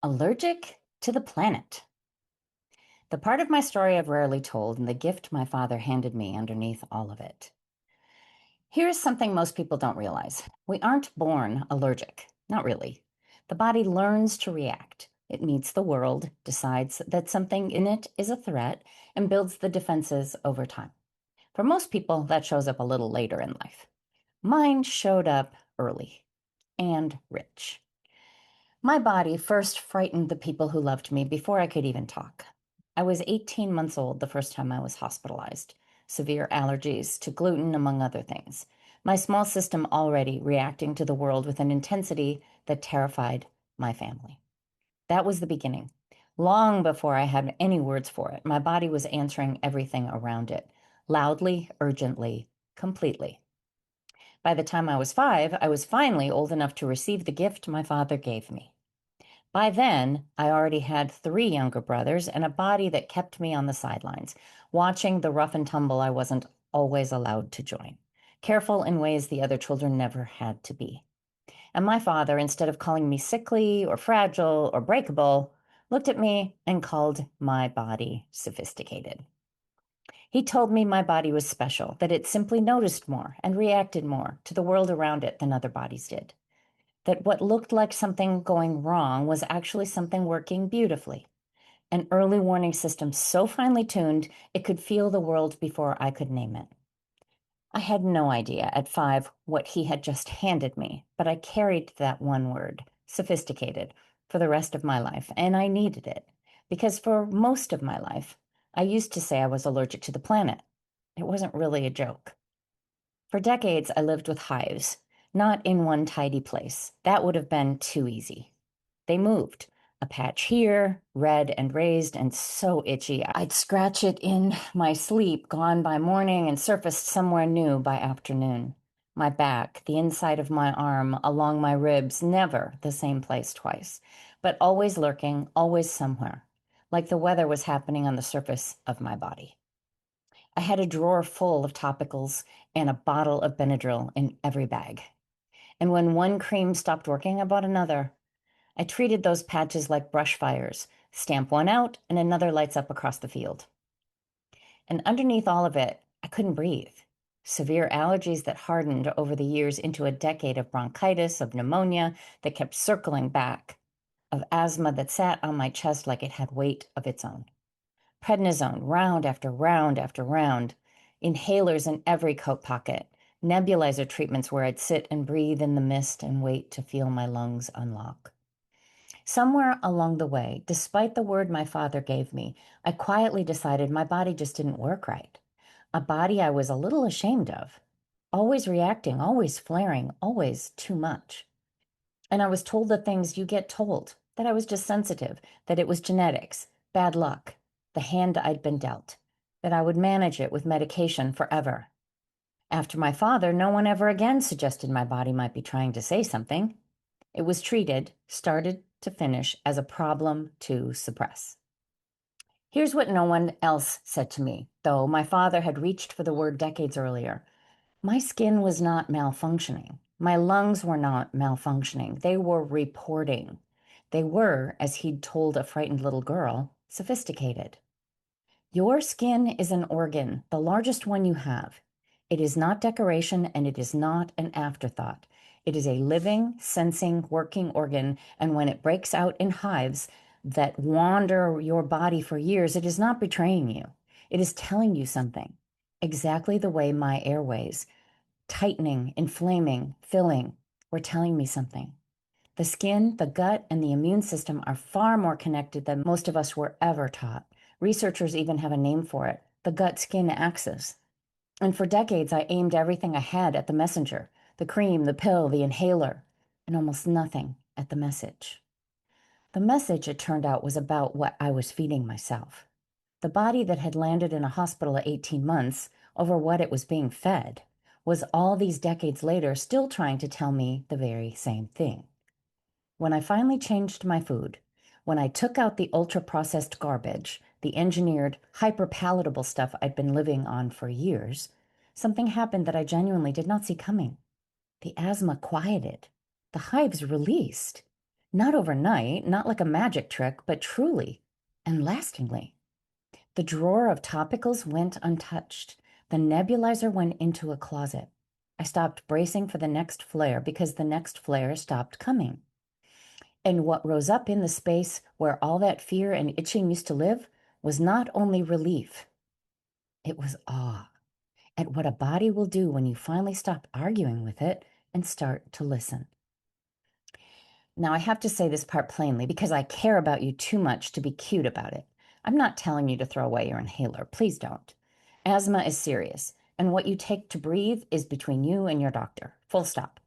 Allergic to the planet. The part of my story I've rarely told, and the gift my father handed me underneath all of it. Here's something most people don't realize. We aren't born allergic. Not really. The body learns to react. It meets the world, decides that something in it is a threat, and builds the defenses over time. For most people, that shows up a little later in life. Mine showed up early and rich. My body first frightened the people who loved me before I could even talk. I was 18 months old the first time I was hospitalized. Severe allergies to gluten, among other things. My small system already reacting to the world with an intensity that terrified my family. That was the beginning. Long before I had any words for it, my body was answering everything around it, loudly, urgently, completely. By the time I was 5, I was finally old enough to receive the gift my father gave me. By then, I already had 3 younger brothers and a body that kept me on the sidelines, watching the rough and tumble I wasn't always allowed to join, careful in ways the other children never had to be. And my father, instead of calling me sickly or fragile or breakable, looked at me and called my body sophisticated. He told me my body was special, that it simply noticed more and reacted more to the world around it than other bodies did. That what looked like something going wrong was actually something working beautifully. An early warning system so finely tuned it could feel the world before I could name it. I had no idea at 5 what he had just handed me, but I carried that one word, sophisticated, for the rest of my life, and I needed it, because for most of my life, I used to say I was allergic to the planet. It wasn't really a joke. For decades, I lived with hives, not in one tidy place. That would have been too easy. They moved. A patch here, red and raised and so itchy, I'd scratch it in my sleep, gone by morning and surfaced somewhere new by afternoon. My back, the inside of my arm, along my ribs, never the same place twice, but always lurking, always somewhere, like the weather was happening on the surface of my body. I had a drawer full of topicals and a bottle of Benadryl in every bag. And when one cream stopped working, I bought another. I treated those patches like brush fires. Stamp one out, and another lights up across the field. And underneath all of it, I couldn't breathe. Severe allergies that hardened over the years into a decade of bronchitis, of pneumonia that kept circling back, of asthma that sat on my chest like it had weight of its own. Prednisone, round after round after round, inhalers in every coat pocket, nebulizer treatments where I'd sit and breathe in the mist and wait to feel my lungs unlock. Somewhere along the way, despite the word my father gave me, I quietly decided my body just didn't work right. A body I was a little ashamed of, always reacting, always flaring, always too much. And I was told the things you get told, that I was just sensitive, that it was genetics, bad luck, the hand I'd been dealt, that I would manage it with medication forever. After my father, no one ever again suggested my body might be trying to say something. It was treated, started to finish, as a problem to suppress. Here's what no one else said to me, though my father had reached for the word decades earlier. My skin was not malfunctioning. My lungs were not malfunctioning. They were reporting. They were, as he'd told a frightened little girl, sophisticated. Your skin is an organ, the largest one you have. It is not decoration and it is not an afterthought. It is a living, sensing, working organ, and when it breaks out in hives that wander your body for years, it is not betraying you. It is telling you something, exactly the way my airways, tightening, inflaming, filling, were telling me something. The skin, the gut, and the immune system are far more connected than most of us were ever taught. Researchers even have a name for it, the gut-skin axis. And for decades, I aimed everything I had at the messenger, the cream, the pill, the inhaler, and almost nothing at the message. The message, it turned out, was about what I was feeding myself. The body that had landed in a hospital at 18 months over what it was being fed was all these decades later still trying to tell me the very same thing. When I finally changed my food, when I took out the ultra-processed garbage, the engineered, hyper-palatable stuff I'd been living on for years, something happened that I genuinely did not see coming. The asthma quieted. The hives released. Not overnight, not like a magic trick, but truly and lastingly. The drawer of topicals went untouched. The nebulizer went into a closet. I stopped bracing for the next flare because the next flare stopped coming. And what rose up in the space where all that fear and itching used to live was not only relief, it was awe at what a body will do when you finally stop arguing with it and start to listen. Now, I have to say this part plainly because I care about you too much to be cute about it. I'm not telling you to throw away your inhaler. Please don't. Asthma is serious, and what you take to breathe is between you and your doctor. Full stop.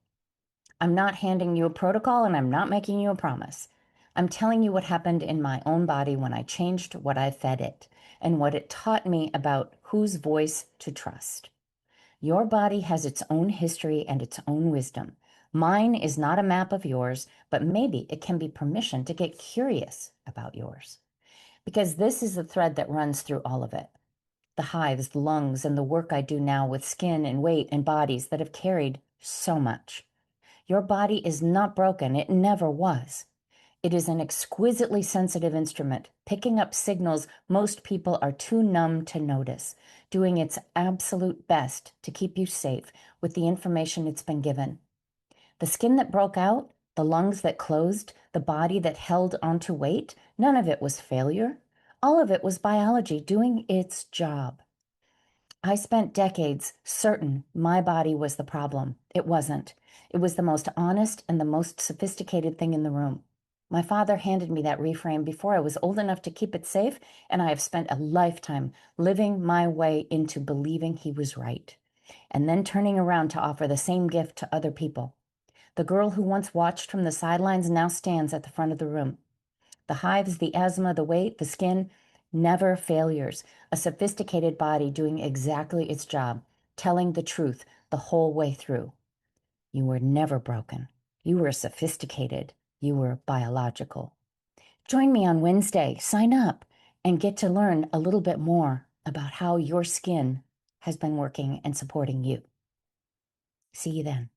I'm not handing you a protocol, and I'm not making you a promise. I'm telling you what happened in my own body when I changed what I fed it and what it taught me about whose voice to trust. Your body has its own history and its own wisdom. Mine is not a map of yours, but maybe it can be permission to get curious about yours. Because this is the thread that runs through all of it. The hives, the lungs, and the work I do now with skin and weight and bodies that have carried so much. Your body is not broken. It never was. It is an exquisitely sensitive instrument, picking up signals most people are too numb to notice, doing its absolute best to keep you safe with the information it's been given. The skin that broke out, the lungs that closed, the body that held onto weight, none of it was failure. All of it was biology doing its job. I spent decades certain my body was the problem. It wasn't. It was the most honest and the most sophisticated thing in the room. My father handed me that reframe before I was old enough to keep it safe, and I have spent a lifetime living my way into believing he was right, and then turning around to offer the same gift to other people. The girl who once watched from the sidelines now stands at the front of the room. The hives, the asthma, the weight, the skin, never failures. A sophisticated body doing exactly its job, telling the truth the whole way through. You were never broken. You were sophisticated. You were biological. Join me on Wednesday. Sign up and get to learn a little bit more about how your skin has been working and supporting you. See you then.